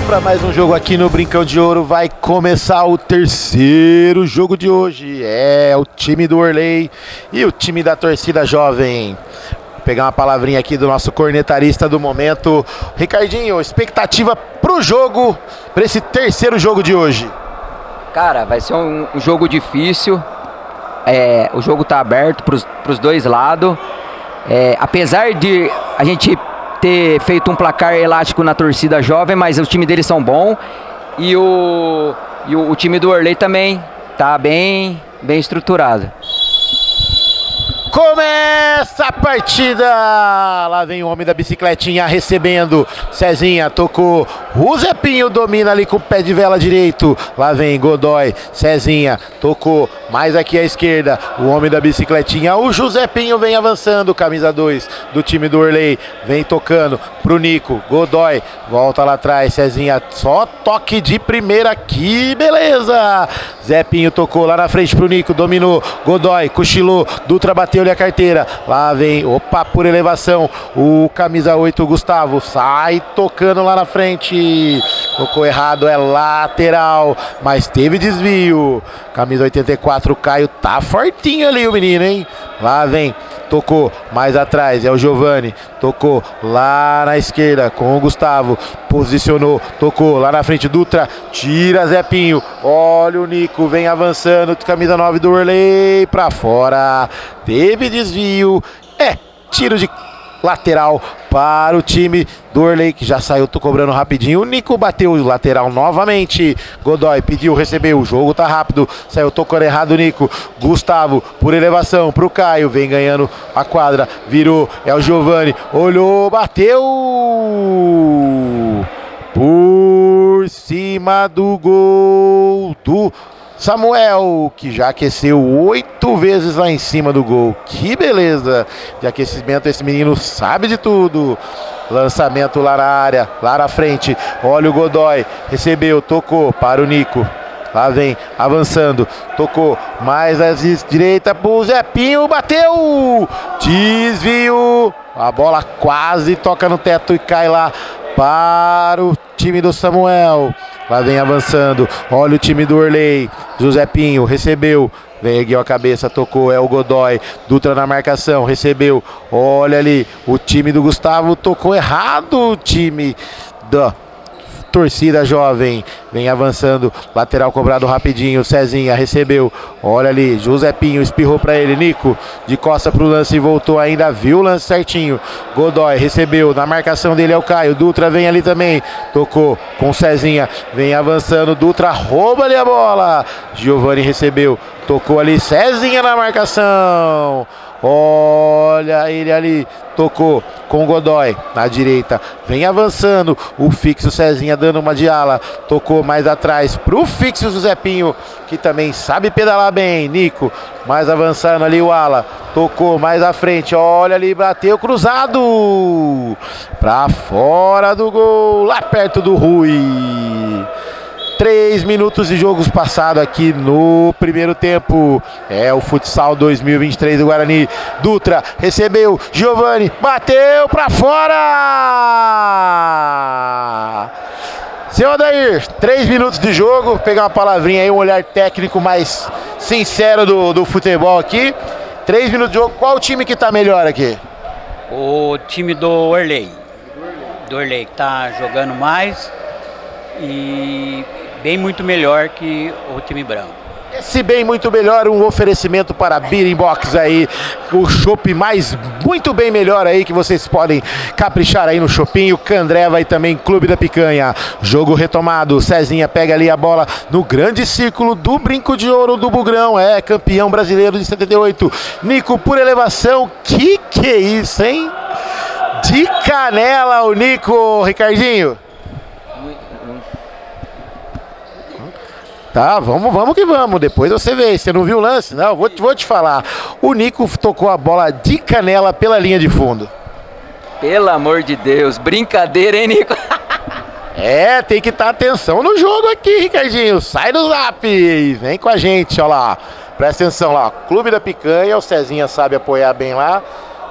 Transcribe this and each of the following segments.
Para mais um jogo aqui no Brincão de Ouro. Vai começar o terceiro jogo de hoje. É o time do Orley e o time da torcida jovem. Vou pegar uma palavrinha aqui do nosso cornetarista do momento. Ricardinho, expectativa pro jogo, para esse terceiro jogo de hoje. Cara, vai ser um jogo difícil. O jogo tá aberto pros dois lados. Apesar de a gente ter feito um placar elástico na torcida jovem, mas o time deles são bons. E o time do Orley também tá bem estruturado. Começa a partida! Lá vem o homem da bicicletinha recebendo. Cezinha tocou. O Zepinho domina ali com o pé de vela direito. Lá vem Godoy. Cezinha tocou. Mais aqui à esquerda. O homem da bicicletinha. O Josepinho vem avançando. Camisa 2 do time do Orley. Vem tocando pro Nico. Godoy volta lá atrás. Cezinha só toque de primeira aqui. Beleza! Zepinho tocou lá na frente pro Nico. Dominou. Godoy cochilou. Dutra bateu a carteira, lá vem, opa, por elevação, o camisa 8 Gustavo, sai tocando lá na frente, tocou errado, é lateral, mas teve desvio, camisa 84 Caio, tá fortinho ali o menino, hein, lá vem, tocou mais atrás, é o Giovani, tocou lá na esquerda com o Gustavo, posicionou, tocou lá na frente, Dutra, tira Zepinho, olha o Nico, vem avançando, camisa 9 do Orley, pra fora, teve desvio, tiro de lateral para o time do Orley, que já saiu, tô cobrando rapidinho, o Nico bateu o lateral novamente, Godoy pediu, recebeu, o jogo tá rápido, saiu tocando errado o Nico, Gustavo por elevação pro Caio, vem ganhando a quadra, virou, é o Giovani, olhou, bateu por cima do gol do Samuel, que já aqueceu 8 vezes lá em cima do gol. Que beleza de aquecimento, esse menino sabe de tudo. Lançamento lá na área, lá na frente. Olha o Godoy, recebeu, tocou para o Nico. Lá vem, avançando, tocou mais à direita pro Zepinho, bateu! Desvio, a bola quase toca no teto e cai lá para o time do Samuel. Lá vem avançando, olha o time do Orley, Josepinho recebeu, vem, ergueu a cabeça, tocou, é o Godoy, Dutra na marcação, recebeu, olha ali, o time do Gustavo tocou errado, o time da torcida jovem, vem avançando, lateral cobrado rapidinho, Cezinha recebeu, olha ali, Josepinho espirrou pra ele, Nico de costa pro lance e voltou ainda, viu o lance certinho, Godoy recebeu, na marcação dele é o Caio, Dutra vem ali também, tocou com Cezinha, vem avançando, Dutra rouba ali a bola, Giovani recebeu, tocou ali, Cezinha na marcação, olha ele ali, tocou com o Godoy na direita, vem avançando, o fixo Cezinha dando uma de ala, tocou mais atrás pro fixo Josepinho, que também sabe pedalar bem, Nico, mais avançando ali o ala, tocou mais à frente, olha ali, bateu cruzado, pra fora do gol, lá perto do Rui. 3 minutos de jogos passados aqui no primeiro tempo. É o futsal 2023 do Guarani. Dutra recebeu, Giovani bateu pra fora. Seu Adair, 3 minutos de jogo. Pegar uma palavrinha aí, um olhar técnico mais sincero do futebol aqui. 3 minutos de jogo. Qual o time que tá melhor aqui? O time do Orley. Do Orley que tá jogando mais e bem muito melhor que o time branco. Esse bem muito melhor, um oferecimento para Beer Box aí, o chopp mais muito bem melhor aí que vocês podem caprichar aí no chopinho, Candreva e também Clube da Picanha. Jogo retomado, Cezinha pega ali a bola no grande círculo do Brinco de Ouro do Bugrão, campeão brasileiro de 78. Nico por elevação, que é isso, hein? De canela o Nico, Ricardinho. Tá, vamos que vamos, depois você vê, você não viu o lance? Não, vou te falar, o Nico tocou a bola de canela pela linha de fundo. Pelo amor de Deus, brincadeira, hein, Nico? Tem que estar atenção no jogo aqui, Ricardinho, sai do zap, vem com a gente, ó lá, presta atenção lá, Clube da Picanha, o Cezinha sabe apoiar bem lá,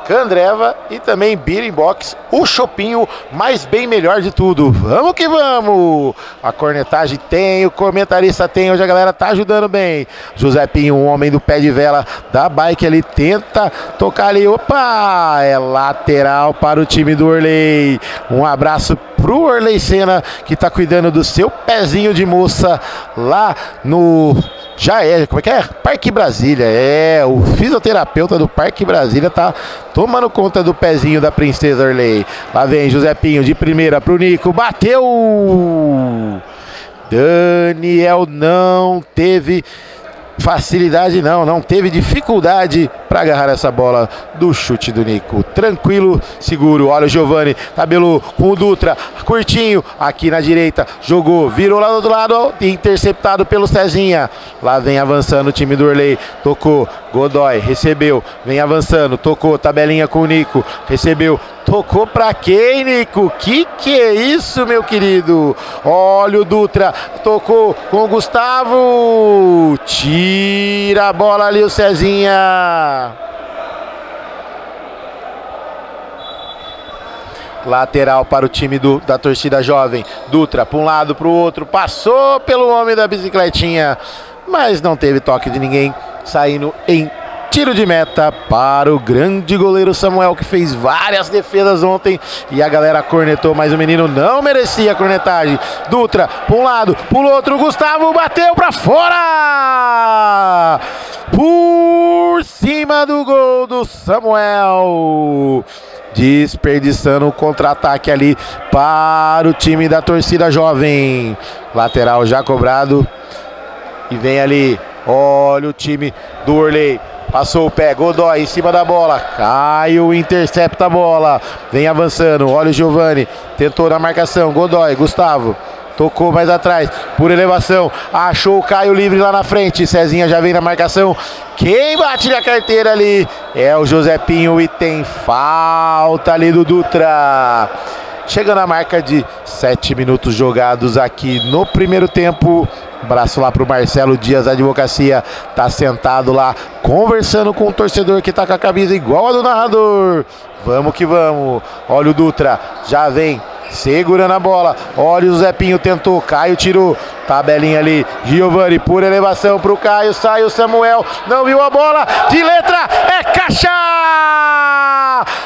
Candreva e também Beer Box, o chopinho mais bem melhor de tudo. Vamos que vamos! A cornetagem tem, o comentarista tem, hoje a galera tá ajudando bem. José Pinho, um homem do pé de vela da bike ali, tenta tocar ali, opa! É lateral para o time do Orley. Um abraço pro Orley Senna, que tá cuidando do seu pezinho de moça lá no... como é que é? Parque Brasília, o fisioterapeuta do Parque Brasília tá tomando conta do pezinho da princesa Orley. Lá vem José Pinho de primeira pro Nico, bateu! Daniel não teve facilidade, não teve dificuldade para agarrar essa bola do chute do Nico. Tranquilo, seguro. Olha o Giovani, tabelou com o Dutra, curtinho, aqui na direita, jogou, virou lá do outro lado, interceptado pelo Cezinha. Lá vem avançando o time do Orley, tocou, Godoy, recebeu, vem avançando, tocou, tabelinha com o Nico, recebeu, tocou pra quem, Nico? Que é isso, meu querido? Olha o Dutra, tocou com o Gustavo, tira a bola ali o Cezinha. Lateral para o time da torcida jovem. Dutra para um lado, para o outro, passou pelo homem da bicicletinha, mas não teve toque de ninguém, saindo em tiro de meta para o grande goleiro Samuel, que fez várias defesas ontem e a galera cornetou, mas o menino não merecia a cornetagem. Dutra para um lado, para o outro, Gustavo bateu para fora, por cima do gol do Samuel, desperdiçando o contra-ataque ali para o time da torcida jovem. Lateral já cobrado e vem ali, olha o time do Orley. Passou o pé, Godoy em cima da bola, Caio intercepta a bola, vem avançando, olha o Giovani, tentou na marcação, Godoy, Gustavo, tocou mais atrás, por elevação, achou o Caio livre lá na frente, Cezinha já vem na marcação, quem bate na carteira ali é o José Pinho e tem falta ali do Dutra. Chegando a marca de 7 minutos jogados aqui no primeiro tempo. Abraço lá pro Marcelo Dias, Advocacia, tá sentado lá conversando com o torcedor que tá com a camisa igual a do narrador. Vamos que vamos. Olha o Dutra, já vem segurando a bola. Olha o Zé Pinho, tentou, Caio tirou. Tabelinha ali, Giovani por elevação pro Caio, sai o Samuel, não viu a bola, de letra, é caixa!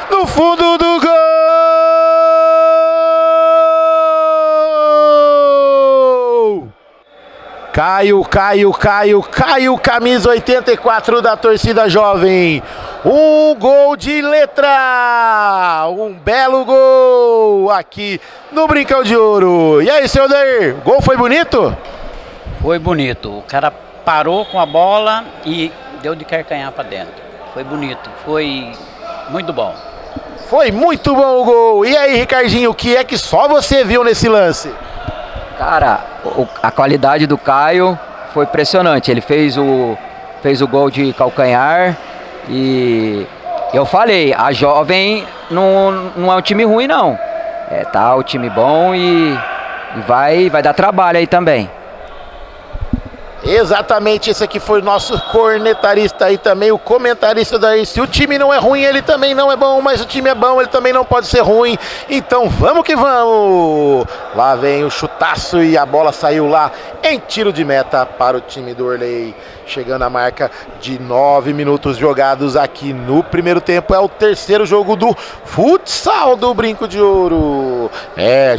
No fundo do gol! Caio, camisa 84 da torcida jovem. Um gol de letra, um belo gol aqui no Brincão de Ouro. E aí, seu Dair, o gol foi bonito? Foi bonito, o cara parou com a bola e deu de carcanhar para dentro. Foi bonito, foi muito bom. Foi muito bom o gol. E aí, Ricardinho, o que é que só você viu nesse lance? Cara, a qualidade do Caio foi impressionante. Ele fez o gol de calcanhar e eu falei, a jovem não é um time ruim não. Tá o time bom e vai dar trabalho aí também. Exatamente, esse aqui foi o nosso cornetarista aí também, o comentarista daí. Se o time não é ruim, ele também não é bom, mas o time é bom, ele também não pode ser ruim. Então vamos que vamos! Lá vem o chutaço e a bola saiu lá em tiro de meta para o time do Orley. Chegando a marca de 9 minutos jogados aqui no primeiro tempo. É o terceiro jogo do futsal do Brinco de Ouro.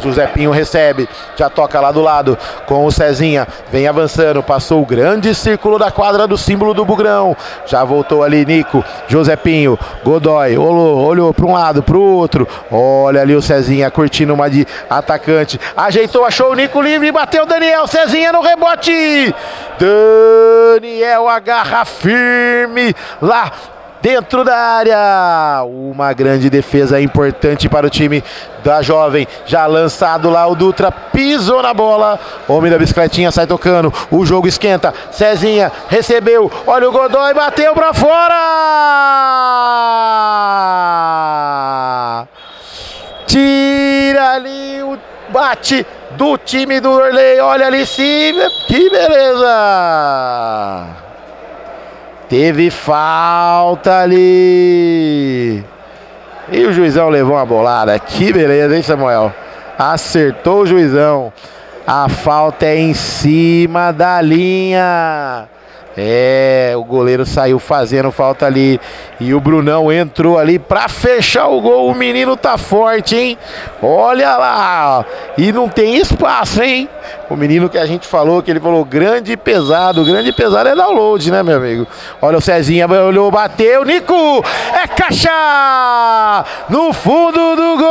José Pinho recebe, já toca lá do lado com o Cezinha, vem avançando, passou o grande círculo da quadra do símbolo do Bugrão. Já voltou ali Nico, José Pinho, Godoy, olhou para um lado, para o outro. Olha ali o Cezinha curtindo uma de atacante. Ajeitou, achou o Nico livre, bateu o Daniel, Cezinha no rebote. Daniel agarra firme lá dentro da área. Uma grande defesa importante para o time da jovem. Já lançado lá o Dutra, pisou na bola. Homem da bicicletinha sai tocando. O jogo esquenta. Cezinha recebeu. Olha o Godoy, bateu para fora. Tira ali o bate do time do Orley. Olha ali sim, que beleza. Teve falta ali. E o juizão levou uma bolada. Que beleza, hein, Samuel? Acertou o juizão. A falta é em cima da linha. É, o goleiro saiu fazendo falta ali. E o Brunão entrou ali pra fechar o gol. O menino tá forte, hein? Olha lá. E não tem espaço, hein? O menino que a gente falou, que ele falou grande e pesado. Grande e pesado é download, né, meu amigo? Olha o Cezinha, olhou, bateu. Nico! É caixa! No fundo do gol!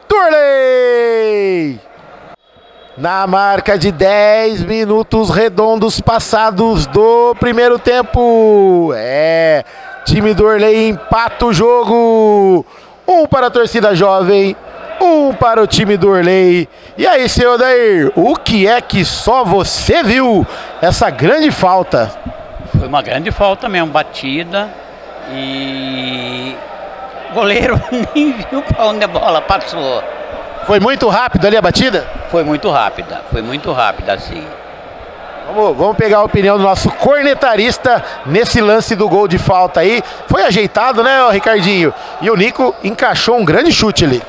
Turley! Na marca de 10 minutos redondos passados do primeiro tempo. É, time do Orley empata o jogo. Um para a torcida jovem, um para o time do Orley. E aí, seu Odair, o que é que só você viu essa grande falta? Foi uma grande falta mesmo, batida. E o goleiro nem viu para onde a bola passou. Foi muito rápido ali a batida? Foi muito rápida assim. Vamos pegar a opinião do nosso cornetarista nesse lance do gol de falta aí. Foi ajeitado, né, Ricardinho? E o Nico encaixou um grande chute ali.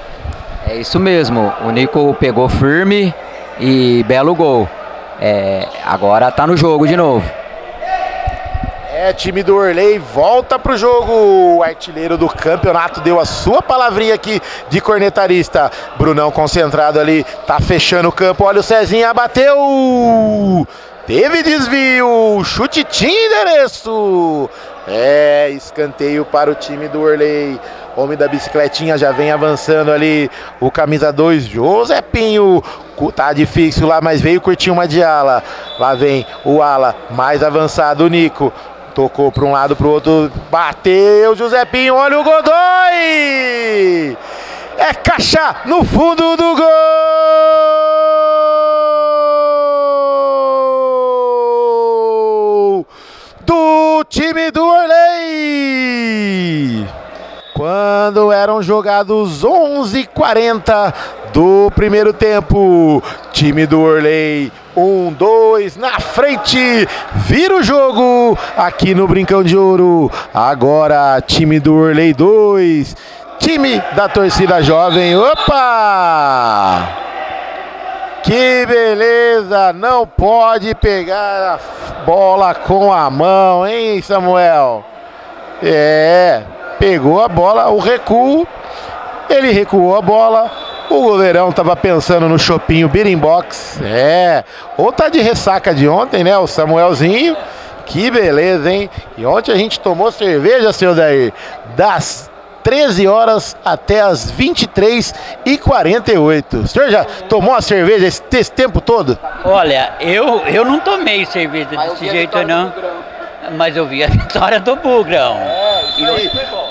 É isso mesmo, o Nico pegou firme e belo gol. Agora tá no jogo de novo. Time do Orley volta pro jogo. O artilheiro do campeonato deu a sua palavrinha aqui de cornetarista. Brunão concentrado ali, tá fechando o campo. Olha o Cezinha, bateu! Teve desvio, chute tinha endereço. Escanteio para o time do Orley. Homem da bicicletinha já vem avançando ali. O camisa 2, Josepinho. Tá difícil lá, mas veio curtir uma de ala. Lá vem o ala mais avançado, o Nico. Tocou para um lado, para o outro. Bateu, Josepinho. Olha o Godoy. É caixa no fundo do gol do time do Orley. Quando eram jogados 11h40 do primeiro tempo, time do Orley 1-2 na frente, vira o jogo aqui no Brincão de Ouro. Agora time do Orley 2, time da torcida jovem. Opa! Que beleza, não pode pegar a bola com a mão, hein, Samuel? Pegou a bola, o recuo, ele recuou a bola. O goleirão tava pensando no chopinho Beating Box. Ou tá de ressaca de ontem, né? O Samuelzinho. Que beleza, hein? E ontem a gente tomou cerveja, seu Dair, das 13 horas até as 23h48. O senhor já tomou a cerveja esse tempo todo? Olha, eu não tomei cerveja desse jeito, não. Mas eu vi a vitória do Bugrão.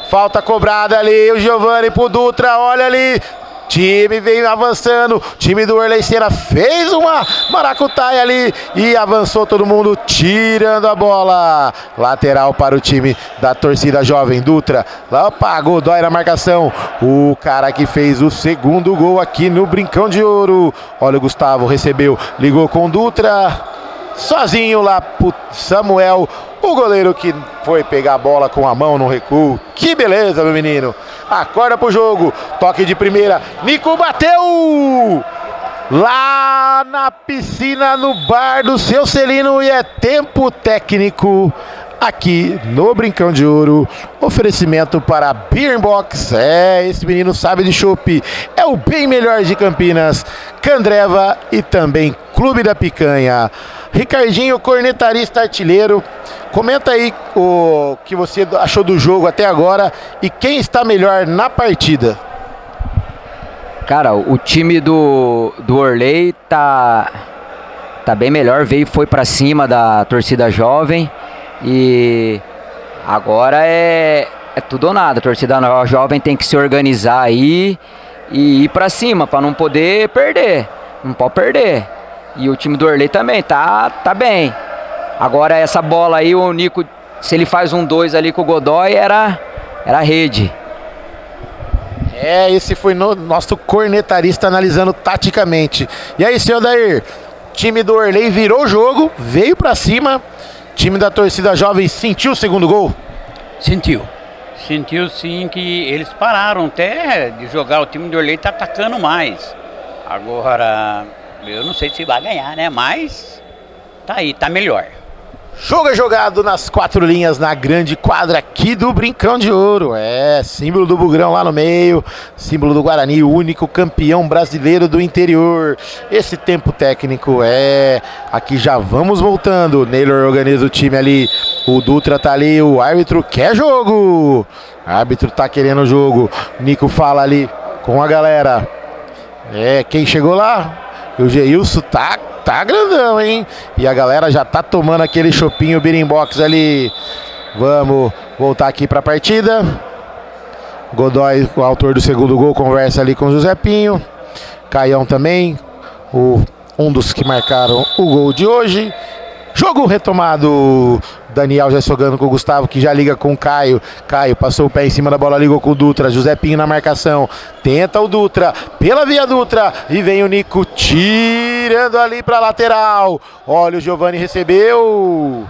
Falta cobrada ali, o Giovani pro Dutra, olha ali. Time veio avançando, time do Orley Senna fez uma maracutaia ali e avançou todo mundo tirando a bola. Lateral para o time da torcida jovem, Dutra. Lá pagou, Godoy na marcação. O cara que fez o segundo gol aqui no Brincão de Ouro. Olha o Gustavo, recebeu, ligou com o Dutra. Sozinho lá pro Samuel, o goleiro que foi pegar a bola com a mão no recuo. Que beleza, meu menino. Acorda pro jogo, toque de primeira, Nico bateu! Lá na piscina, no bar do seu Celino, e é tempo técnico aqui no Brincão de Ouro. Oferecimento para Beer Box. Esse menino sabe de chopp. É o bem melhor de Campinas, Candreva e também Clube da Picanha. Ricardinho, cornetarista artilheiro, comenta aí o que você achou do jogo até agora e quem está melhor na partida. Cara, o time do Orley tá bem melhor, foi pra cima da torcida jovem e agora é tudo ou nada. A torcida jovem tem que se organizar aí e ir pra cima pra não poder perder, não pode perder. E o time do Orley também tá bem. Agora essa bola aí, o Nico, se ele faz um 2 ali com o Godoy, era rede. Esse foi nosso cornetarista analisando taticamente. E aí, senhor Dair, time do Orley virou o jogo, veio pra cima time da torcida jovem sentiu o segundo gol? Sentiu. Sentiu sim que eles pararam até de jogar. O time do Orley tá atacando mais. Agora, eu não sei se vai ganhar, né? Mas tá aí, tá melhor. Jogo é jogado nas 4 linhas na grande quadra aqui do Brincão de Ouro. É, símbolo do Bugrão lá no meio, símbolo do Guarani, o único campeão brasileiro do interior. Esse tempo técnico aqui já vamos voltando. Neylor organiza o time ali, o Dutra tá ali, o árbitro quer jogo. O árbitro tá querendo jogo. Nico fala ali com a galera. Quem chegou lá? O Geilson tá grandão, hein? E a galera já tá tomando aquele chopinho Birimbox ali. Vamos voltar aqui pra partida. Godoy, o autor do segundo gol, conversa ali com o Josepinho. Caião também, um dos que marcaram o gol de hoje. Jogo retomado. Daniel já jogando com o Gustavo, que já liga com o Caio. Caio passou o pé em cima da bola, ligou com o Dutra. Josepinho na marcação. Tenta o Dutra, pela via Dutra. E vem o Nico tirando ali pra lateral. Olha, o Giovani recebeu.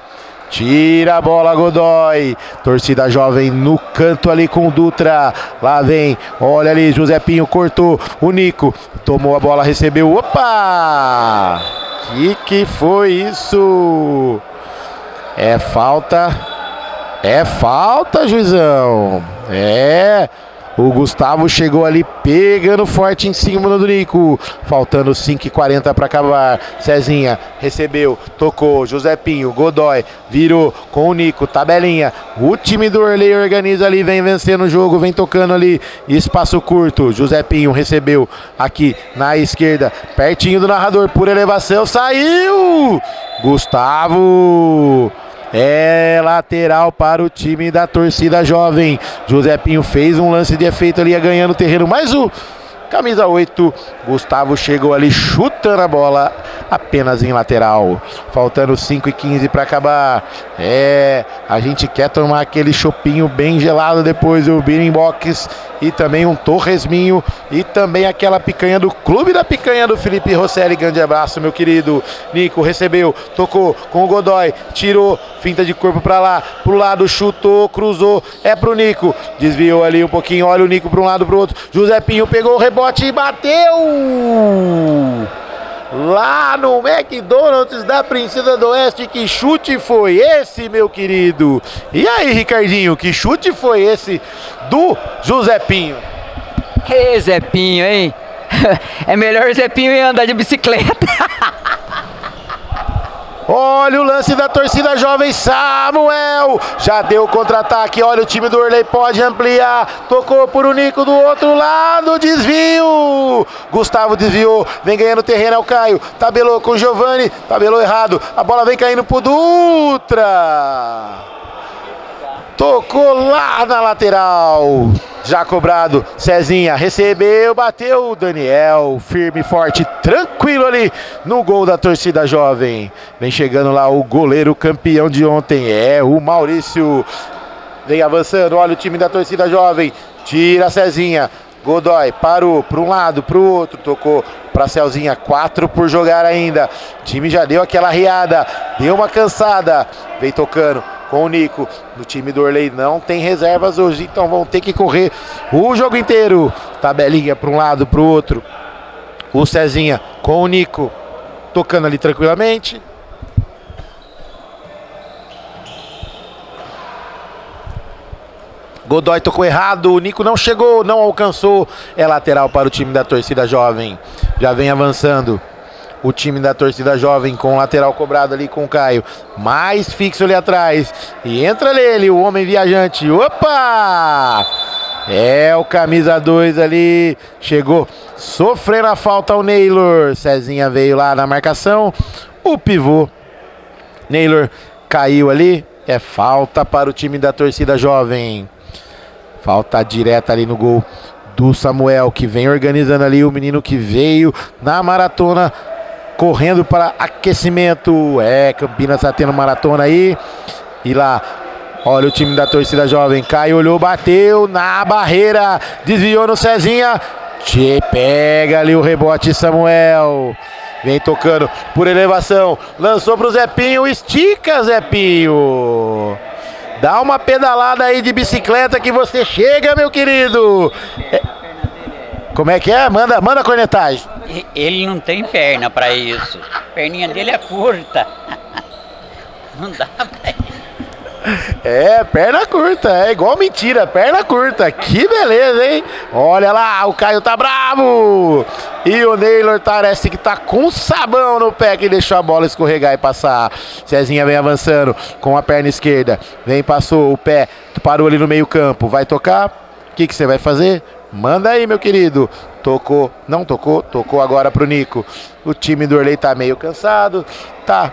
Tira a bola, Godoy. Torcida jovem no canto ali com o Dutra. Lá vem, olha ali, Josepinho cortou. O Nico tomou a bola, recebeu. Opa! Que foi isso? É falta, juizão. O Gustavo chegou ali pegando forte em cima do Nico. Faltando 5h40 para acabar. Cezinha recebeu, tocou. Josepinho, Godoy, virou com o Nico, tabelinha. O time do Orley organiza ali, vem vencendo o jogo, vem tocando ali. Espaço curto. Josepinho recebeu aqui na esquerda, pertinho do narrador, por elevação. Saiu! Gustavo. Lateral para o time da torcida jovem. Josepinho fez um lance de efeito ali, ganhando terreno, mas o camisa 8, Gustavo, chegou ali chutando a bola apenas em lateral. Faltando 5h15 para acabar. A gente quer tomar aquele chopinho bem gelado depois, o Birimbox e também um torresminho e também aquela picanha do Clube da Picanha do Felipe Rosselli. Grande abraço, meu querido. Nico recebeu, tocou com o Godoy, tirou, finta de corpo para lá, pro lado, chutou, cruzou, pro Nico, desviou ali um pouquinho, olha o Nico para um lado, pro outro. Josepinho pegou o rebote e bateu lá no McDonald's da Princesa do Oeste. Que chute foi esse, meu querido? E aí, Ricardinho, que chute foi esse do Josepinho? Que Zepinho, hein? É melhor o Zepinho ir andar de bicicleta. Olha o lance da torcida jovem, Samuel já deu o contra-ataque, olha o time do Orley pode ampliar, tocou por o Nico do outro lado, desvio, Gustavo desviou, vem ganhando terreno, é o Caio, tabelou com o Giovani, tabelou errado, a bola vem caindo pro Dutra, tocou lá na lateral. Já cobrado, Cezinha recebeu, bateu, Daniel, firme, forte, tranquilo ali no gol da torcida jovem. Vem chegando lá o goleiro campeão de ontem, o Maurício. Vem avançando, olha o time da torcida jovem, tira a Cezinha. Godoy parou para um lado, para o outro, tocou para Celzinha, 4 por jogar ainda. O time já deu aquela riada, deu uma cansada, vem tocando com o Nico. No time do Orley não tem reservas hoje, então vão ter que correr o jogo inteiro. Tabelinha para um lado, para o outro. O Cezinha com o Nico, tocando ali tranquilamente. Godoy tocou errado, o Nico não chegou, não alcançou. É lateral para o time da torcida jovem. Já vem avançando o time da torcida jovem com o lateral cobrado ali com o Caio. Mais fixo ali atrás. E entra nele, o homem viajante. Opa! É o camisa 2 ali. Chegou sofrendo a falta o Neylor. Cezinha veio lá na marcação. O pivô Neylor caiu ali. É falta para o time da torcida jovem. Falta direta ali no gol do Samuel, que vem organizando ali o menino que veio na maratona, correndo para aquecimento. Campinas está tendo maratona aí. E lá, olha o time da torcida jovem. Caio olhou, bateu na barreira, desviou no Cezinha. Pega ali o rebote, Samuel. vem tocando por elevação, lançou pro Zepinho, estica Zepinho. Dá uma pedalada aí de bicicleta que você chega, meu querido. Como é que é? Manda a cornetagem. Ele não tem perna para isso. A perninha dele é curta. Não dá pra isso. É, perna curta, é igual mentira, perna curta, que beleza, hein? Olha lá, o Caio tá bravo! E o Neylor parece que tá com sabão no pé que deixou a bola escorregar e passar. Cezinha vem avançando com a perna esquerda, vem, passou o pé, parou ali no meio campo, vai tocar? O que você vai fazer? Manda aí, meu querido. Tocou, não tocou, tocou agora pro Nico. O time do Orley tá meio cansado, tá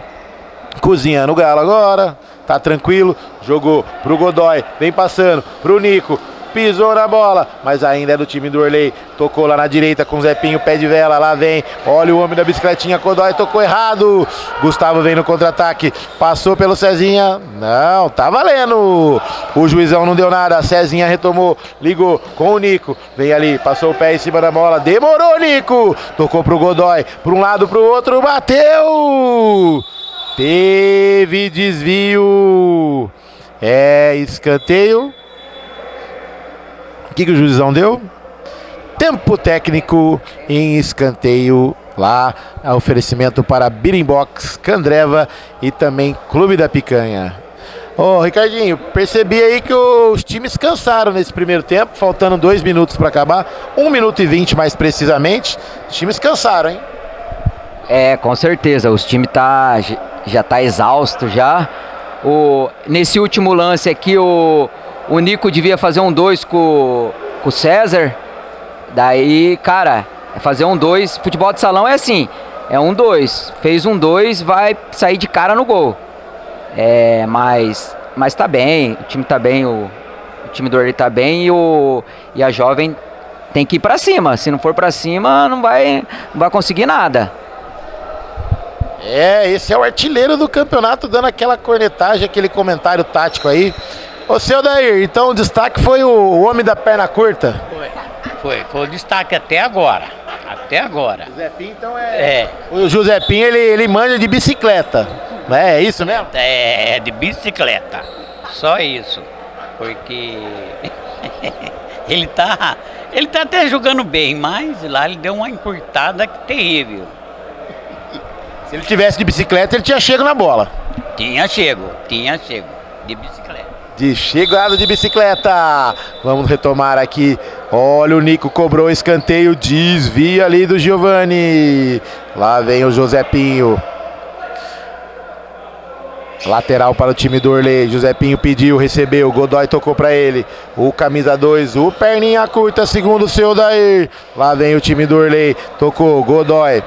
cozinhando o galo agora. Tá tranquilo, jogou pro Godoy, vem passando pro Nico, pisou na bola, mas ainda é do time do Orley, tocou lá na direita com o Zepinho, pé de vela, lá vem, olha o homem da bicicletinha, Godoy tocou errado, Gustavo vem no contra-ataque, passou pelo Cezinha, não, tá valendo, o juizão não deu nada, Cezinha retomou, ligou com o Nico, vem ali, passou o pé em cima da bola, demorou Nico, tocou pro Godoy, pra um lado, pro outro, bateu! Teve desvio, é escanteio. O que o juizão deu? Tempo técnico em escanteio lá, oferecimento para Birimbox, Candreva e também Clube da Picanha. Ô Ricardinho, percebi aí que os times cansaram nesse primeiro tempo, faltando 2 minutos para acabar, 1 minuto e 20 mais precisamente, os times cansaram, hein? É, com certeza, os times já tá exausto já. Nesse último lance aqui, o Nico devia fazer um 2 com o César. Daí, cara, fazer um 2, futebol de salão é assim, é um 2, fez um 2, vai sair de cara no gol. É, mas tá bem, o time tá bem, o time do Orley tá bem e a Jovem tem que ir pra cima. Se não for pra cima, não vai conseguir nada. É, esse é o artilheiro do campeonato, dando aquela cornetagem, aquele comentário tático aí. Ô, seu Dair, então o destaque foi o homem da perna curta? Foi o destaque até agora. Até agora. O Zepinho, então o Josepinho, ele manja de bicicleta, né? É isso mesmo? É de bicicleta. Só isso. Porque ele tá até jogando bem, mas lá ele deu uma encurtada terrível. Se ele tivesse de bicicleta, ele tinha chego na bola. Tinha chego, de bicicleta. De chegada de bicicleta. Vamos retomar aqui. Olha, o Nico cobrou escanteio, desvia ali do Giovani. Lá vem o Josepinho. Lateral para o time do Orley. Josepinho pediu, recebeu. Godoy tocou para ele. O camisa 2, o perninha curta, segundo o seu Dair. Lá vem o time do Orley. Tocou, Godoy.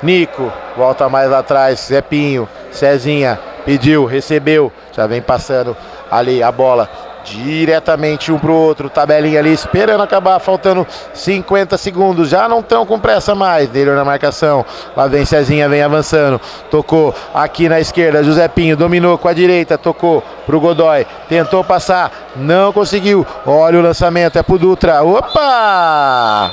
Nico, volta mais lá atrás, Zepinho, Cezinha, pediu, recebeu, já vem passando ali a bola, diretamente um pro outro, tabelinha ali, esperando acabar, faltando 50 segundos, já não estão com pressa mais, Neylor na marcação, lá vem Cezinha, vem avançando, tocou aqui na esquerda, Josepinho dominou com a direita, tocou pro Godoy, tentou passar, não conseguiu, olha o lançamento, é pro Dutra, opa!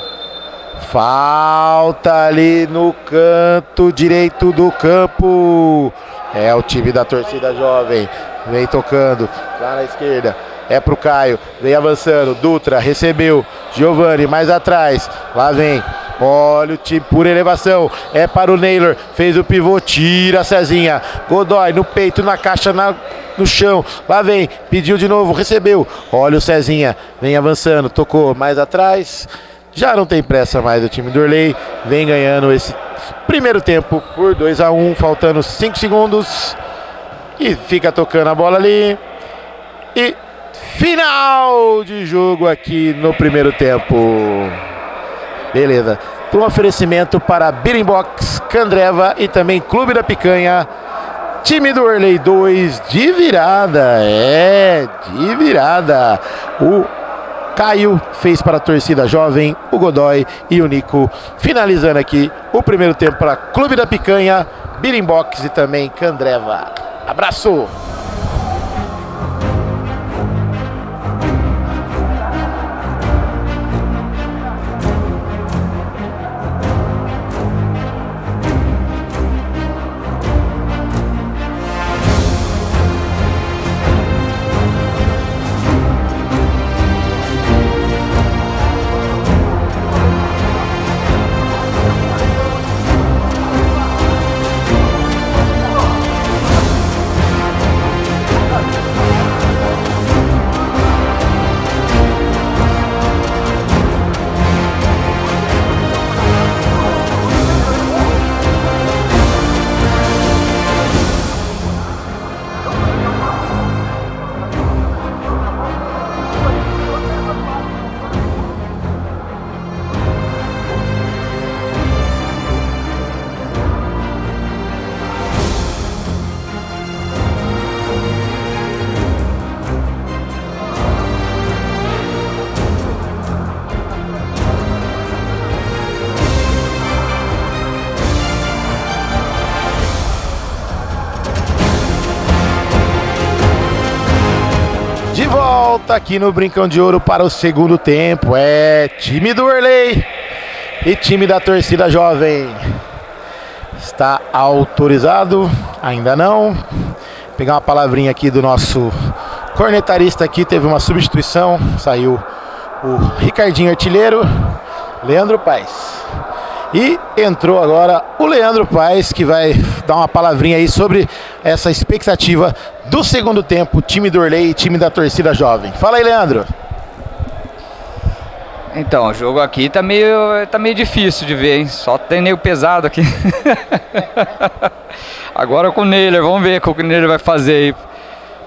Falta ali no canto direito do campo. É o time da torcida jovem. Vem tocando lá na esquerda. É pro Caio. Vem avançando. Dutra recebeu. Giovani mais atrás. Lá vem. Olha o time por elevação. É para o Neylor. Fez o pivô. Tira a Cezinha. Godoy no peito, na caixa, no chão. Lá vem. Pediu de novo. Recebeu. Olha o Cezinha. Vem avançando. Tocou mais atrás. Já não tem pressa mais o time do Orley, vem ganhando esse primeiro tempo por 2-1, faltando 5 segundos. E fica tocando a bola ali. E final de jogo aqui no primeiro tempo. Beleza. Um oferecimento para Birimbox, Candreva e também Clube da Picanha. Time do Orley 2 de virada. De virada. O Caio fez para a torcida jovem, o Godoy e o Nico, finalizando aqui o primeiro tempo para Clube da Picanha, Birimbox e também Candreva. Abraço! volta aqui no Brincão de Ouro para o segundo tempo. É time do Warley e time da torcida jovem. Está autorizado? Ainda não. Vou pegar uma palavrinha aqui do nosso cornetarista aqui. Teve uma substituição. Saiu o Ricardinho Artilheiro, Leandro Paes. E entrou agora o Leandro Paes, que vai dar uma palavrinha aí sobre essa expectativa do segundo tempo, time do Warley e time da torcida jovem. Fala aí, Leandro. Então, o jogo aqui tá meio difícil de ver, hein? Só tem meio pesado aqui. Agora com o Neyler, vamos ver o que o Neyler vai fazer aí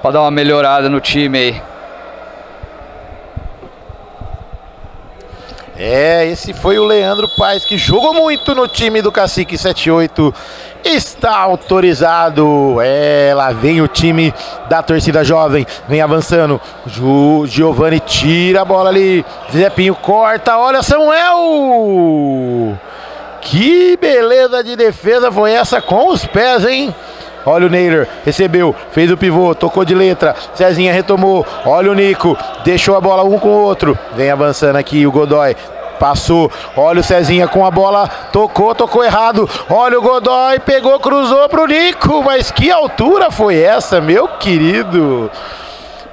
pra dar uma melhorada no time aí. Esse foi o Leandro Paes, que jogou muito no time do Cacique 78. Está autorizado. Lá vem o time da torcida jovem. Vem avançando. Giovani tira a bola ali. Zepinho corta. Olha, Samuel! Que beleza de defesa foi essa com os pés, hein? Olha o Neyler, recebeu, fez o pivô, tocou de letra, Cezinha retomou, olha o Nico, deixou a bola um com o outro, vem avançando aqui o Godoy, passou, olha o Cezinha com a bola, tocou errado, olha o Godoy, pegou, cruzou pro Nico, mas que altura foi essa, meu querido?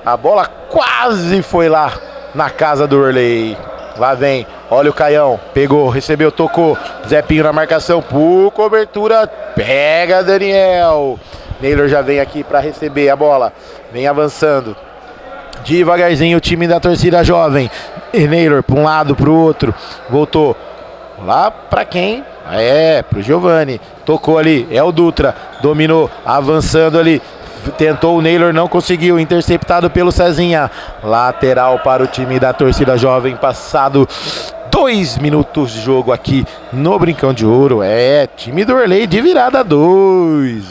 A bola quase foi lá na casa do Warley. Lá vem, olha o Caião, pegou, recebeu, tocou, Zepinho na marcação, por cobertura, pega Daniel. Neyler já vem aqui para receber a bola, vem avançando. Devagarzinho o time da torcida jovem. E Neyler para um lado, para o outro, voltou. Lá para quem? Pro Giovani, tocou ali, é o Dutra, dominou, avançando ali. Tentou o Neyler, não conseguiu, interceptado pelo Cezinha. Lateral para o time da torcida jovem, passado 2 minutos de jogo aqui no Brincão de Ouro. Time do Warley de virada 2.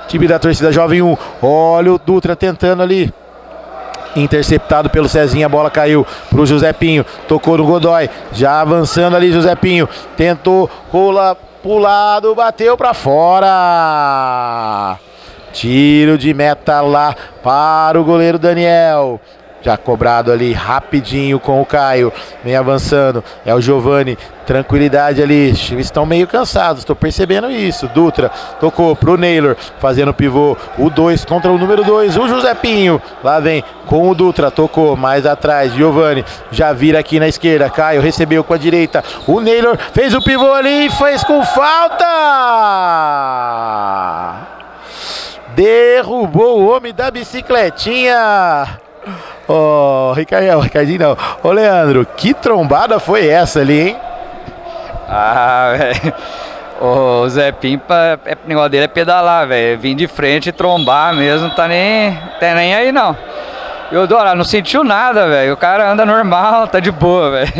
Time da torcida jovem 1. Olha o Dutra tentando ali. Interceptado pelo Cezinha, a bola caiu pro Josepinho, tocou no Godoy, já avançando ali Josepinho, tentou, rola pro lado, bateu pra fora. Tiro de meta lá para o goleiro Daniel. Já cobrado ali rapidinho com o Caio. Vem avançando. É o Giovani. Tranquilidade ali. Eles estão meio cansados. Estou percebendo isso. Dutra tocou pro Neyler. Fazendo pivô. O 2 contra o número 2. O Josepinho. Lá vem com o Dutra. Tocou mais atrás. Giovani. Já vira aqui na esquerda. Caio recebeu com a direita. O Neyler fez o pivô ali e fez com falta. Derrubou o homem da bicicletinha. Ricardinho não. Ô Leandro, que trombada foi essa ali, hein? Velho. O Zé Pimpa, o negócio dele é pedalar, velho. Vim de frente e trombar mesmo, não tá nem aí não. E o Dora não sentiu nada, velho. O cara anda normal, tá de boa, velho.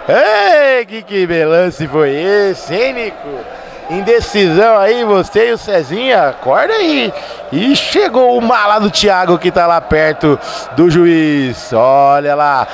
Ei, que belance foi esse, hein, Nico? Indecisão aí, você e o Cezinha, acorda aí. E chegou o mala do Thiago que tá lá perto do juiz. Olha lá,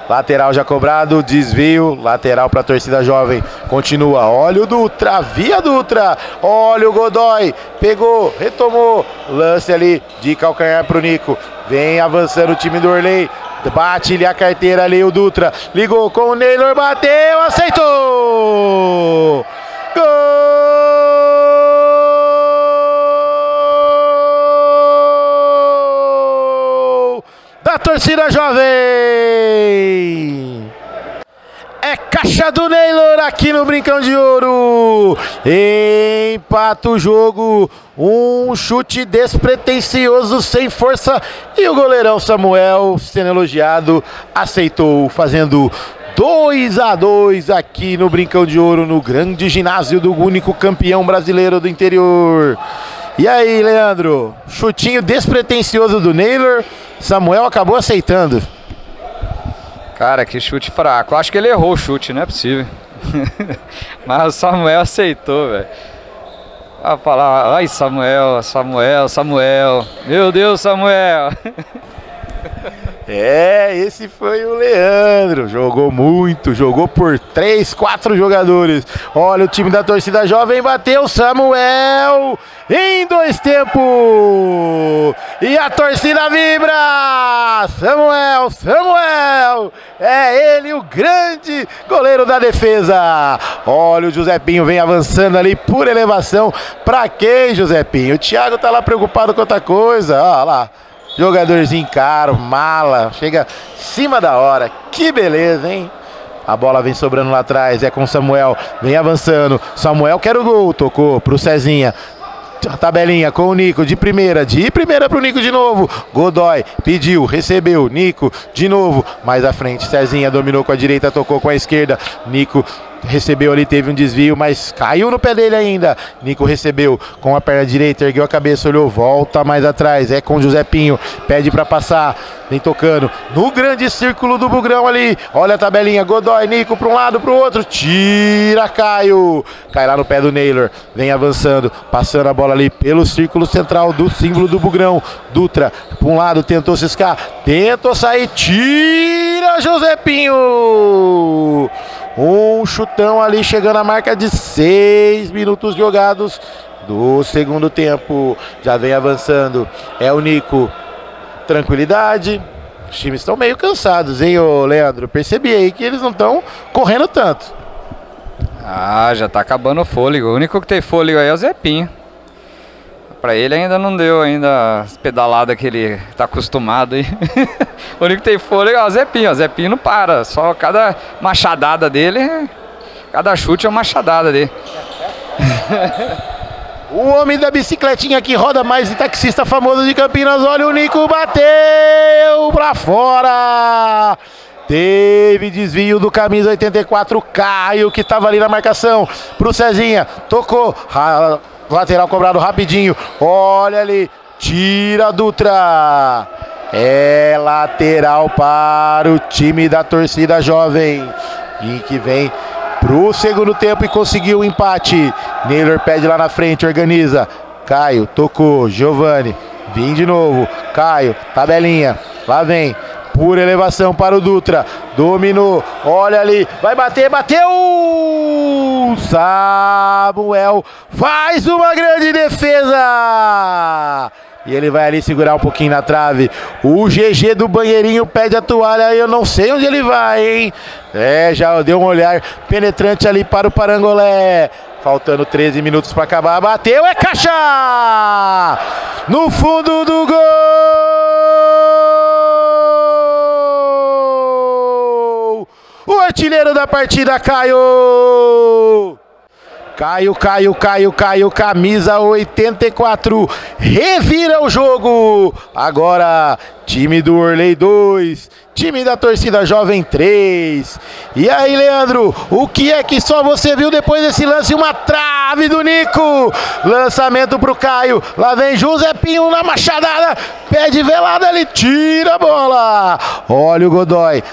lateral já cobrado, desvio, lateral pra torcida jovem. Continua, olha o Dutra, via Dutra. Olha o Godoy, pegou, retomou. Lance ali de calcanhar pro Nico. Vem avançando o time do Warley. Bate-lhe a carteira ali o Dutra. Ligou com o Neyler, bateu, aceitou! Gol da torcida jovem! É caixa do Neyler aqui no Brincão de Ouro. Empata o jogo. Um chute despretensioso, sem força. E o goleirão Samuel, sendo elogiado, aceitou, fazendo 2-2 aqui no Brincão de Ouro, no grande ginásio do único campeão brasileiro do interior. E aí, Leandro? Chutinho despretensioso do Neyler, Samuel acabou aceitando. Cara, que chute fraco. Acho que ele errou o chute, não é possível. Mas o Samuel aceitou, velho. Vai falar, ai Samuel. Meu Deus, Samuel. Esse foi o Leandro, jogou muito, jogou por 3, 4 jogadores. Olha o time da torcida jovem, bateu Samuel em 2 tempos. E a torcida vibra. Samuel, é ele o grande goleiro da defesa. Olha o Josepinho, vem avançando ali por elevação. Pra quem, Josepinho? O Thiago tá lá preocupado com outra coisa, olha lá. Jogadorzinho caro, mala, chega cima da hora, que beleza, hein? A bola vem sobrando lá atrás, é com o Samuel, vem avançando, Samuel quer o gol, tocou pro Cezinha. Tabelinha com o Nico, de primeira pro Nico de novo, Godoy pediu, recebeu, Nico de novo, mais à frente, Cezinha dominou com a direita, tocou com a esquerda, Nico recebeu ali, teve um desvio, mas caiu no pé dele ainda, Nico recebeu com a perna direita, ergueu a cabeça, olhou, volta mais atrás, é com o Josepinho, pede pra passar, vem tocando, no grande círculo do Bugrão ali, olha a tabelinha, Godoy, Nico pra um lado, pro outro, tira Caio, cai lá no pé do Naylor, vem avançando, passando a bola ali pelo círculo central do símbolo do Bugrão, Dutra, pra um lado, tentou ciscar, tentou sair, tira Josepinho! Um chutão ali, chegando à marca de 6 minutos jogados do segundo tempo. Já vem avançando, é o Nico. Tranquilidade. Os times estão meio cansados, hein, ô Leandro? Percebi aí que eles não estão correndo tanto. Já tá acabando o fôlego. O único que tem fôlego aí é o Zepinho. Pra ele ainda não deu as pedaladas que ele tá acostumado aí. O único que tem fôlego é o Zepinho. O Zepinho não para. Só cada machadada dele, cada chute é uma machadada dele. O homem da bicicletinha que roda mais de taxista famoso de Campinas. Olha o Nico, bateu pra fora. Teve desvio do camisa 84, Caio, que tava ali na marcação. Pro Cezinha, tocou. Lateral cobrado rapidinho, olha ali, tira Dutra, é lateral para o time da torcida jovem, e que vem pro segundo tempo e conseguiu o empate. Naylor pede lá na frente, organiza, Caio, tocou, Giovani, vem de novo, Caio, tabelinha, lá vem. Por elevação para o Dutra, dominou, olha ali, vai bater, bateu! Samuel faz uma grande defesa! E ele vai ali segurar um pouquinho na trave. O GG do banheirinho pede a toalha, eu não sei onde ele vai, hein? Já deu um olhar penetrante ali para o Parangolé. Faltando 13 minutos para acabar, bateu, é caixa! No fundo do gol! O artilheiro da partida, Caio! Caio, camisa 84, revira o jogo. Agora, time do Orley 2, time da torcida jovem 3. E aí, Leandro, o que é que só você viu depois desse lance? Uma trave do Nico, lançamento pro Caio, lá vem Josepinho na machadada, pé de velada, ele tira a bola. Olha o Godoy,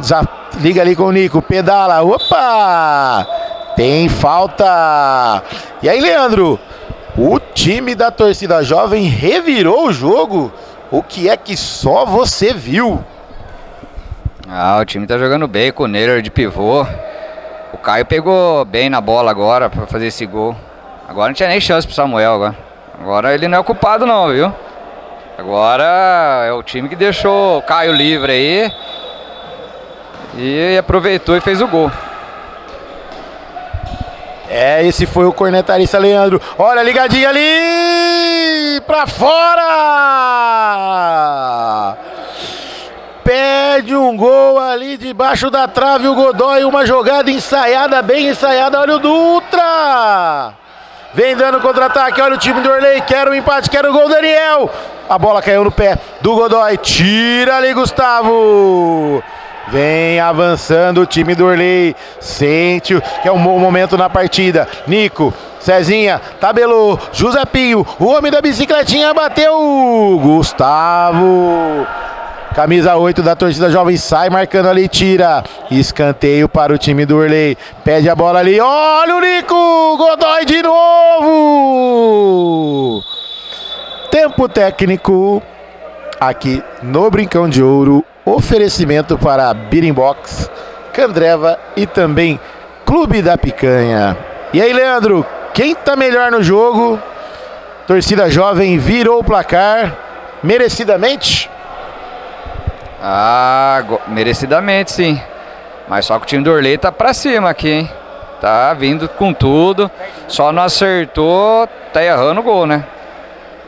já liga ali com o Nico, pedala, opa! Tem falta. E aí, Leandro, o time da torcida jovem revirou o jogo. O que é que só você viu? O time tá jogando bem com o Naylor de pivô. O Caio pegou bem na bola agora pra fazer esse gol. Agora não tinha nem chance pro Samuel. Agora ele não é culpado não, viu? Agora é o time que deixou o Caio livre aí e aproveitou e fez o gol. Esse foi o cornetarista Leandro. Olha, ligadinha ali pra fora. Pede um gol ali debaixo da trave o Godoy. Uma jogada ensaiada, bem ensaiada. Olha o Dutra. Vem dando contra-ataque. Olha o time do Orley. Quer o empate, quer o gol, Daniel. A bola caiu no pé do Godoy. Tira ali, Gustavo. Vem avançando o time do Orley, sente que é um bom momento na partida. Nico, Cezinha, tabelou, Josepinho, o homem da bicicletinha bateu, Gustavo. Camisa 8 da torcida jovem sai marcando ali, tira. Escanteio para o time do Orley, pede a bola ali, olha o Nico, Godoy de novo. Tempo técnico aqui no Brincão de Ouro. Oferecimento para Beating Box, Candreva e também Clube da Picanha. E aí, Leandro, quem tá melhor no jogo? Torcida Jovem virou o placar merecidamente? Merecidamente sim. Mas só que o time do Orley tá pra cima aqui, hein? Tá vindo com tudo. Só não acertou, tá errando o gol, né?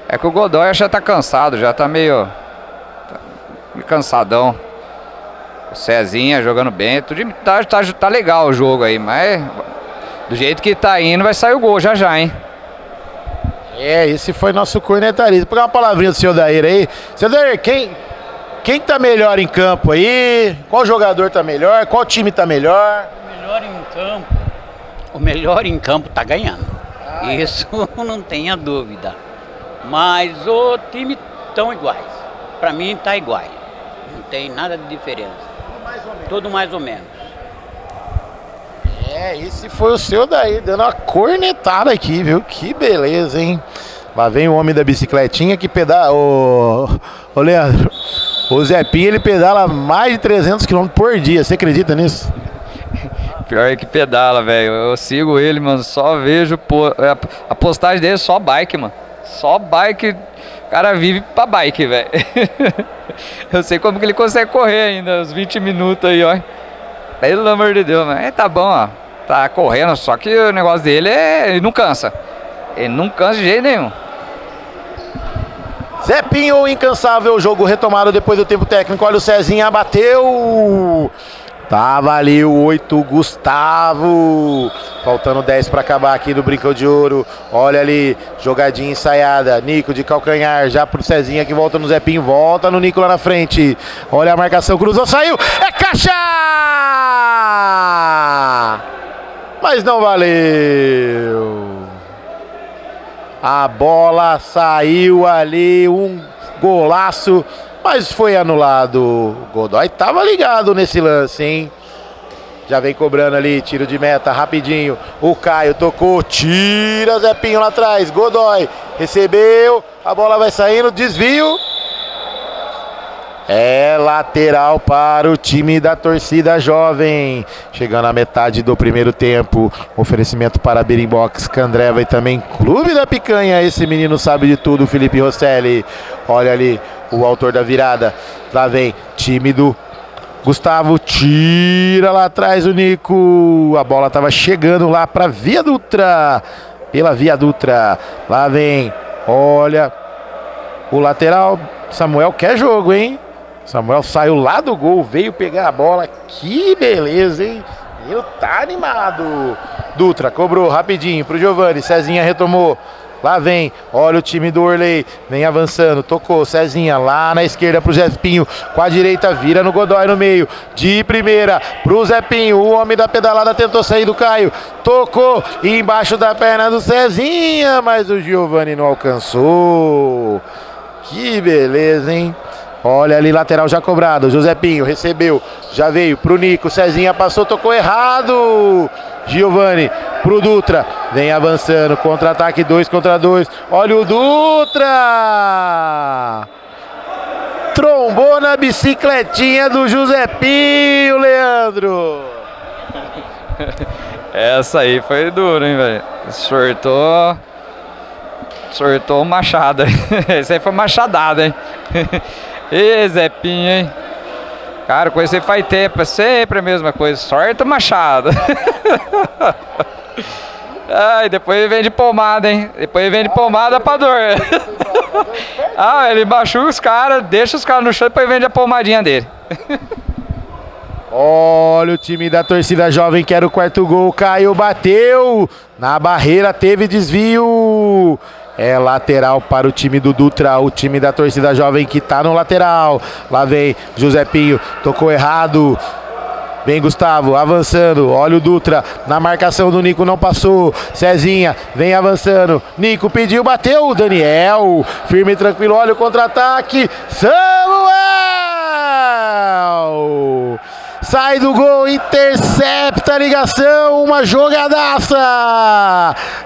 É que o Godoy já tá cansado, já tá meio cansadão. O Cezinha jogando bem. Tá legal o jogo aí, mas do jeito que tá indo vai sair o gol já já, hein? Esse foi nosso cornetarismo. Vou pegar uma palavrinha do senhor Daíra aí. Senhor Daíra, quem tá melhor em campo aí? Qual jogador tá melhor? Qual time tá melhor? O melhor em campo tá ganhando. Isso não tenha dúvida. Mas o time estão iguais. Para mim tá igual. Não tem nada de diferença. Tudo mais ou menos. Esse foi o seu daí, dando uma cornetada aqui, viu? Que beleza, hein? Lá vem o homem da bicicletinha que pedala. Ô Leandro, o Zé Pinho, ele pedala mais de 300 km por dia. Você acredita nisso? Pior é que pedala, velho. Eu sigo ele, mano. Só vejo a postagem dele, só bike, mano. Só bike. O cara vive pra bike, velho. Eu sei como que ele consegue correr ainda, uns 20 minutos aí, ó. Pelo amor de Deus, mas tá bom, ó. Tá correndo, só que o negócio dele ele não cansa. Ele não cansa de jeito nenhum. Zé Pinho, incansável, jogo retomado depois do tempo técnico. Olha o Cezinha, bateu. Tava ali o 8, Gustavo. Faltando 10 para acabar aqui do Brincão de Ouro. Olha ali, jogadinha ensaiada. Nico de calcanhar, já pro Cezinha que volta no Zé Pinho. Volta no Nico lá na frente. Olha a marcação, cruzou, saiu. É caixa! Mas não valeu. A bola saiu ali, um golaço, mas foi anulado. O Godoy tava ligado nesse lance, hein? Já vem cobrando ali, tiro de meta, rapidinho. O Caio tocou, tira Zé Pinho lá atrás. Godoy recebeu, a bola vai saindo, desvio. É lateral para o time da torcida jovem. Chegando à metade do primeiro tempo. Oferecimento para Beating Box, Candreva e também Clube da Picanha. Esse menino sabe de tudo, Felipe Rosselli. Olha ali o autor da virada. Lá vem time do Gustavo, tira lá atrás o Nico. A bola estava chegando lá para Via Dutra. Pela Via Dutra. Lá vem, olha o lateral. Samuel quer jogo, hein? Samuel saiu lá do gol, veio pegar a bola. Que beleza, hein? Ele tá animado. Dutra cobrou rapidinho pro Giovani. Cezinha retomou. Lá vem, olha o time do Orley. Vem avançando, tocou. Cezinha lá na esquerda pro Zé Pinho. Com a direita, vira no Godoy no meio. De primeira pro Zé Pinho. O homem da pedalada tentou sair do Caio. Tocou embaixo da perna do Cezinha. Mas o Giovani não alcançou. Que beleza, hein? Olha ali, lateral já cobrado. José Pinho recebeu, já veio pro Nico. Cezinha passou, tocou errado. Giovani pro Dutra. Vem avançando, contra-ataque 2 contra 2. Olha o Dutra. Trombou na bicicletinha do José Pinho, Leandro. Essa aí foi dura, hein, velho. Sortou o machado. Esse aí foi machadada, hein. Ê, Zé Pinho, hein? Cara, com esse faz tempo, é sempre a mesma coisa. Sorta o machado. Ai, depois vem de pomada, hein? Depois vem de pomada pra dor. Ele machuca os caras, deixa os caras no chão e depois vende a pomadinha dele. Olha o time da torcida jovem, que era o quarto gol. Caio bateu na barreira, teve desvio. É lateral para o time do Dutra, o time da torcida jovem que tá no lateral. Lá vem José Pinho, tocou errado. Vem Gustavo, avançando. Olha o Dutra, na marcação do Nico, não passou. Cezinha, vem avançando. Nico pediu, bateu. Daniel, firme e tranquilo. Olha o contra-ataque. Samuel! sai do gol, intercepta a ligação, uma jogadaça.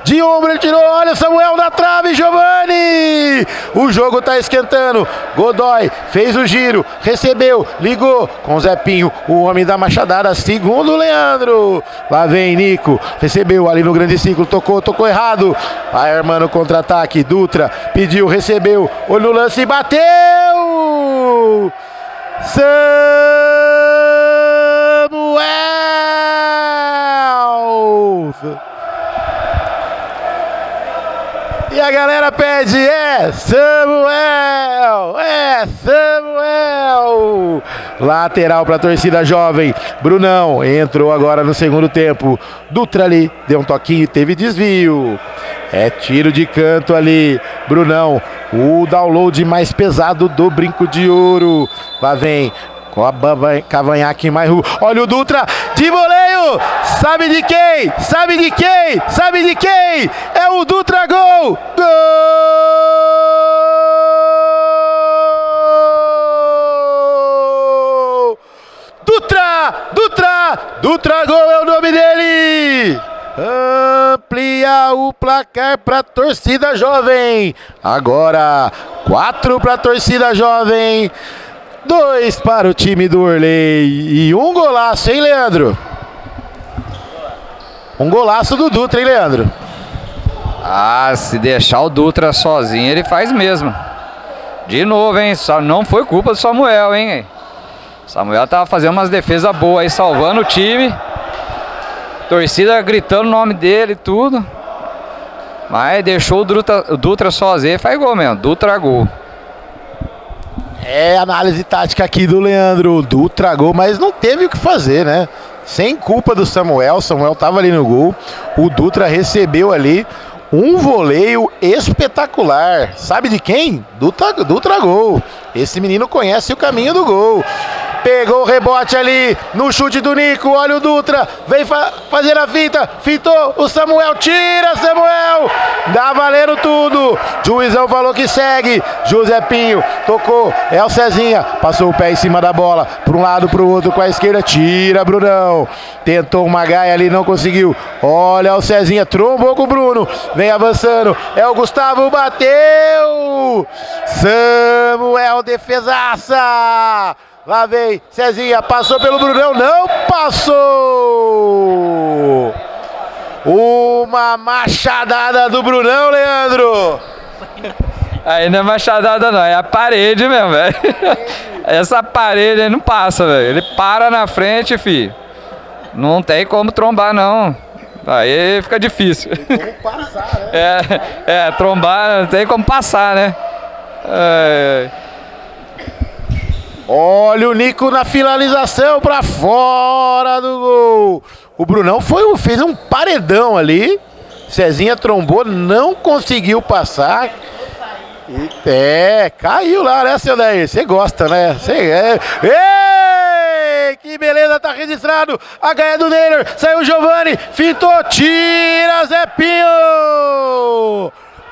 De ombro ele tirou, olha o Samuel na trave, Giovani. O jogo tá esquentando. Godoy fez o giro, recebeu, ligou com o Zepinho, o homem da machadada, segundo o Leandro. Lá vem Nico, recebeu ali no grande ciclo, tocou errado. Vai armando o contra-ataque, Dutra pediu, recebeu, olho no lance e bateu! Samuel! E a galera pede, Samuel! Samuel! Lateral para a torcida jovem. Brunão entrou agora no segundo tempo. Dutra ali, deu um toquinho, teve desvio. É tiro de canto ali. Brunão, o download mais pesado do Brinco de Ouro. Lá vem com a cavanhaque mais ruim. Olha o Dutra de voleio. Sabe de quem? Sabe de quem? Sabe de quem? É o Dutra, gol! Gol! Dutra, gol é o nome dele! Amplia o placar para a torcida jovem. Agora 4 para a torcida jovem, 2 para o time do Orley. E um golaço, hein, Leandro? Um golaço do Dutra, hein, Leandro? Ah, se deixar o Dutra sozinho, ele faz mesmo. De novo, hein? Só não foi culpa do Samuel, hein? Samuel tava fazendo umas defesas boas aí, salvando o time. Torcida gritando o nome dele e tudo. Mas deixou o Dutra sozinho e faz gol mesmo. Dutra, gol. É análise tática aqui do Leandro. Dutra, gol, mas não teve o que fazer, né? Sem culpa do Samuel. Samuel tava ali no gol. O Dutra recebeu ali um voleio espetacular. Sabe de quem? Dutra, gol. Esse menino conhece o caminho do gol. Pegou o rebote ali no chute do Nico. Olha o Dutra, vem fazer a finta. Fintou, o Samuel tira, Samuel. Dá valendo tudo. Juizão falou que segue. José Pinho tocou, é o Cezinha. Passou o pé em cima da bola, para um lado, para o outro, com a esquerda. Tira, Brunão. Tentou uma gaia ali, não conseguiu. Olha o Cezinha, trombou com o Bruno. Vem avançando, é o Gustavo, bateu. Samuel, defesaça. Lá vem Cezinha, passou pelo Brunão, não passou! Uma machadada do Brunão, Leandro! Aí não é machadada não, é a parede mesmo, velho. Essa parede aí não passa, velho. Ele para na frente, filho. Não tem como trombar, não. Aí fica difícil. Tem como passar, né? Trombar não tem como passar, né? Olha o Nico na finalização para fora do gol. O Brunão fez um paredão ali. Cezinha trombou, não conseguiu passar. Caiu lá, né, seu Daí? Você gosta, né? Ei, que beleza, tá registrado. A gaia do Neylor, saiu o Giovani, fintou, tira, Zepinho.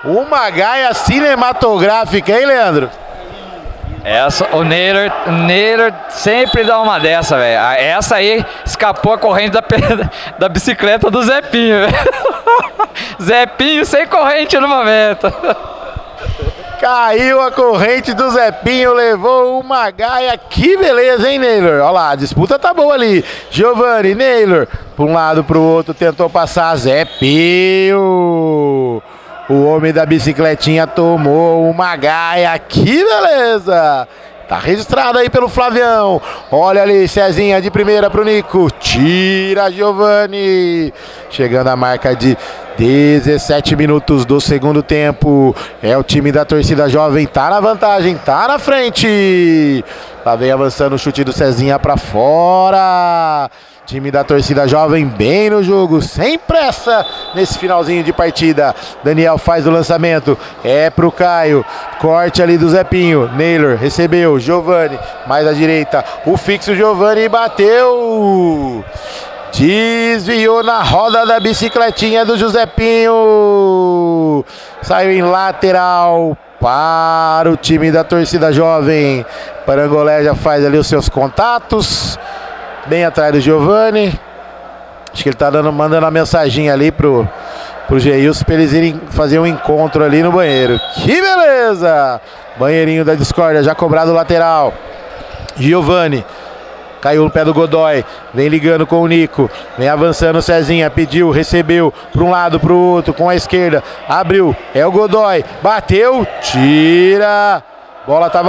Uma gaia cinematográfica, hein, Leandro? O Neylor sempre dá uma dessa, velho. Essa aí escapou a corrente da bicicleta do Zepinho, velho. Zepinho sem corrente no momento. Caiu a corrente do Zepinho, levou uma gaia. Que beleza, hein, Neylor? Olha lá, a disputa tá boa ali. Giovani, Neylor, para um lado, para o outro, tentou passar. Zepinho. O homem da bicicletinha tomou uma gaia. Que beleza! Tá registrado aí pelo Flavião. Olha ali, Cezinha de primeira pro Nico. Tira, Giovani. Chegando a marca de 17 minutos do segundo tempo. É o time da torcida jovem. Tá na vantagem, tá na frente. Lá vem avançando o chute do Cezinha pra fora. Time da torcida jovem bem no jogo, sem pressa nesse finalzinho de partida. Daniel faz o lançamento, é pro Caio. Corte ali do Zepinho. Neylor recebeu, Giovani mais à direita. O fixo Giovani bateu. Desviou na roda da bicicletinha do Josepinho. Saiu em lateral para o time da torcida jovem. Parangolé já faz ali os seus contatos. bem atrás do Giovani. Acho que ele tá mandando uma mensagem ali pro Geilson pra eles irem fazer um encontro ali no banheiro. Que beleza! Banheirinho da discórdia, já cobrado o lateral. Giovani. Caiu no pé do Godoy, vem ligando com o Nico, vem avançando o Cezinha, pediu, recebeu, para um lado, para o outro, com a esquerda, abriu, é o Godoy, bateu, tira, bola tá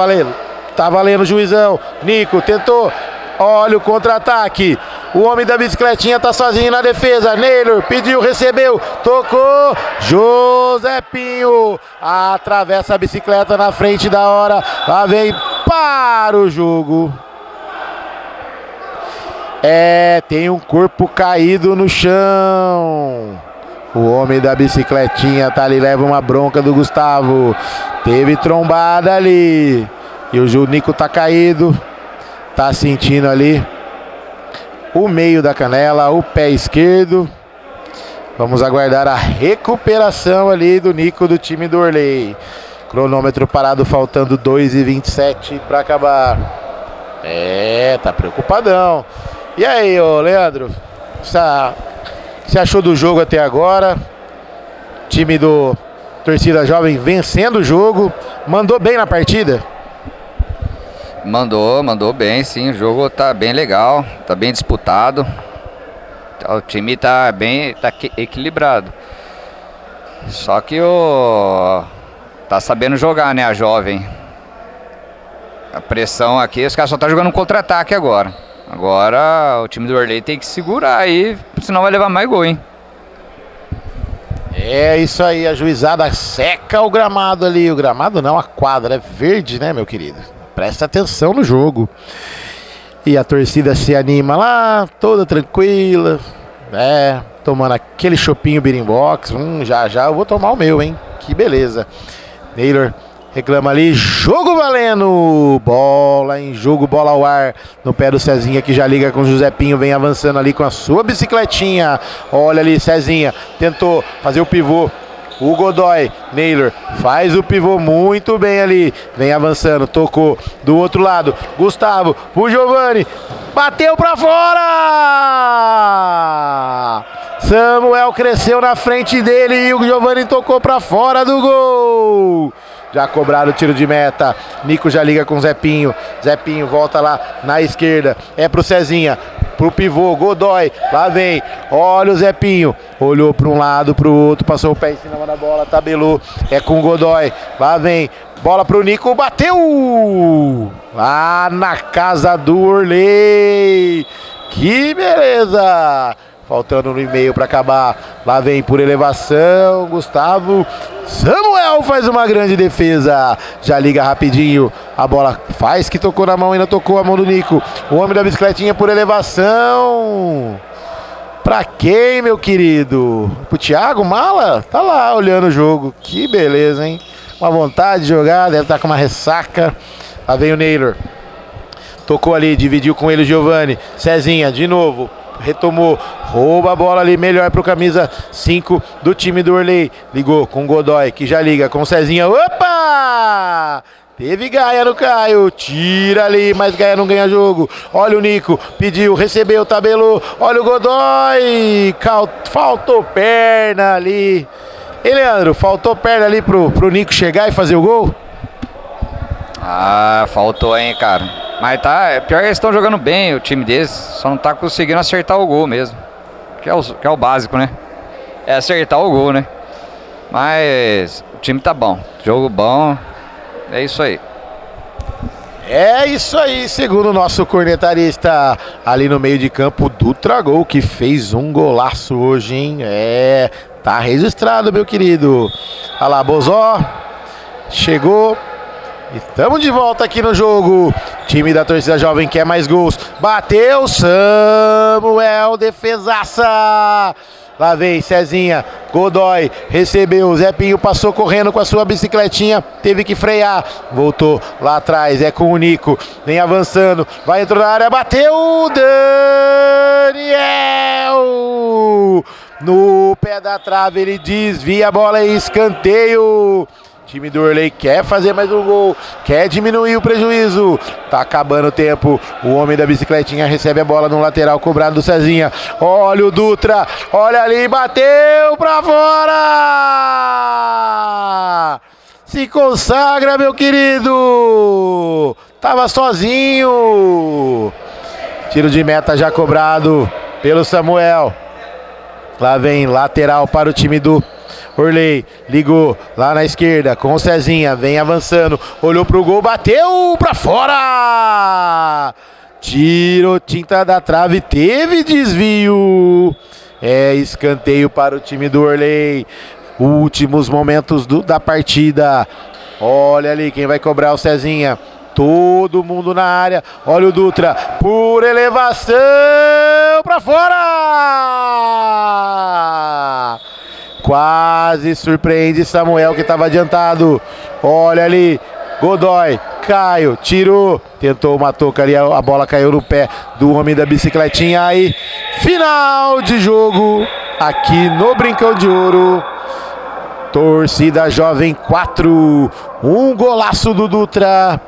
valendo, juizão, Nico tentou, olha o contra-ataque, o homem da bicicletinha tá sozinho na defesa, Neylor, pediu, recebeu, tocou, Josepinho, atravessa a bicicleta na frente da hora, lá vem para o jogo. Tem um corpo caído no chão. O homem da bicicletinha tá ali, leva uma bronca do Gustavo. Teve trombada ali. E o Nico tá caído. Tá sentindo ali o meio da canela, o pé esquerdo. Vamos aguardar a recuperação ali do Nico do time do Orley. Cronômetro parado, faltando 2:27 para acabar. Tá preocupadão. E aí, ô Leandro, você achou do jogo até agora? Time do Torcida Jovem vencendo o jogo, mandou bem na partida? Mandou bem, sim, o jogo tá bem legal, tá bem disputado. O time tá equilibrado. Só que tá sabendo jogar, né, a Jovem. A pressão aqui, os caras só tá jogando um contra-ataque agora. Agora o time do Orley tem que segurar aí, senão vai levar mais gol, hein? É isso aí, a juizada seca o gramado ali. O gramado não, a quadra é verde, né, meu querido? Presta atenção no jogo. E a torcida se anima lá, toda tranquila, tomando aquele chopinho Birimbox. Já eu vou tomar o meu, hein? Que beleza. Neylor reclama ali, jogo valendo, bola em jogo, bola ao ar, no pé do Cezinha que já liga com o Josepinho, vem avançando ali com a sua bicicletinha, olha ali Cezinha, tentou fazer o pivô, o Godoy, Neylor faz o pivô muito bem ali, vem avançando, tocou do outro lado, Gustavo, o Giovani, bateu pra fora! Samuel cresceu na frente dele e o Giovani tocou pra fora do gol! Já cobraram o tiro de meta. Nico já liga com o Zepinho. Zepinho volta lá na esquerda. É pro Cezinha. Pro pivô. Godoy. Lá vem. Olha o Zepinho. Olhou para um lado, pro outro. Passou o pé em cima da bola. Tabelou. É com o Godoy. Lá vem. Bola pro Nico. Bateu! Lá na casa do Orley. Que beleza! Faltando no e-mail para acabar. Lá vem por elevação. Gustavo. Samuel faz uma grande defesa. Já liga rapidinho. A bola faz que tocou na mão. Ainda tocou a mão do Nico. O homem da bicicletinha por elevação. Pra quem, meu querido? Pro Thiago Mala? Tá lá olhando o jogo. Que beleza, hein? Uma vontade de jogar. Deve estar com uma ressaca. Lá vem o Neylor. Tocou ali. Dividiu com ele o Giovani. Cezinha de novo. Retomou, rouba a bola ali, melhor pro camisa 5 do time do Orley. Ligou com o Godoy, que já liga com o Cezinha. Opa! Teve Gaia no Caio, tira ali, mas Gaia não ganha jogo. Olha o Nico, pediu, recebeu, tabelou. Olha o Godoy, faltou perna ali. E Leandro, faltou perna ali pro Nico chegar e fazer o gol? Ah, faltou, hein, cara. Mas tá, pior que eles estão jogando bem, o time deles, só não tá conseguindo acertar o gol mesmo. Que é o básico, né? É acertar o gol, né? Mas o time tá bom, jogo bom, é isso aí. É isso aí, segundo o nosso cornetarista ali no meio de campo, Dutra Gol, que fez um golaço hoje, hein? Tá registrado, meu querido. Olha lá, Bozó, chegou. Estamos de volta aqui no jogo. Time da Torcida Jovem quer mais gols. Bateu Samuel, defesaça. Lá vem Cezinha, Godoy, recebeu, Zepinho passou correndo com a sua bicicletinha, teve que frear, voltou lá atrás, é com o Nico, vem avançando, vai entrando na área, bateu Daniel! No pé da trave ele desvia a bola em escanteio. Time do Orley quer fazer mais um gol, quer diminuir o prejuízo. Tá acabando o tempo. O homem da bicicletinha recebe a bola no lateral cobrado do Cezinha. Olha o Dutra, olha ali, bateu pra fora! Se consagra, meu querido! Tava sozinho! Tiro de meta já cobrado pelo Samuel. Lá vem lateral para o time do Orley, ligou lá na esquerda com o Cezinha, vem avançando, olhou pro gol, bateu pra fora! Tiro tinta da trave, teve desvio. É escanteio para o time do Orley. Últimos momentos da partida. Olha ali quem vai cobrar, o Cezinha. Todo mundo na área. Olha o Dutra por elevação pra fora! Quase surpreende Samuel, que estava adiantado. Olha ali, Godoy, Caio, tirou, tentou uma toca ali, a bola caiu no pé do homem da bicicletinha. Aí, final de jogo aqui no Brincão de Ouro. Torcida Jovem 4, um golaço do Dutra.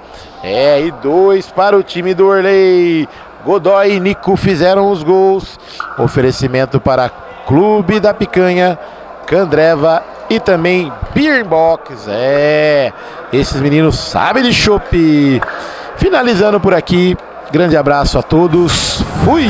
E 2 para o time do Orley. Godoy e Nico fizeram os gols. Oferecimento para Clube da Picanha, Candreva e também Beer Box. Esses meninos sabem de chopp. Finalizando por aqui. Grande abraço a todos. Fui!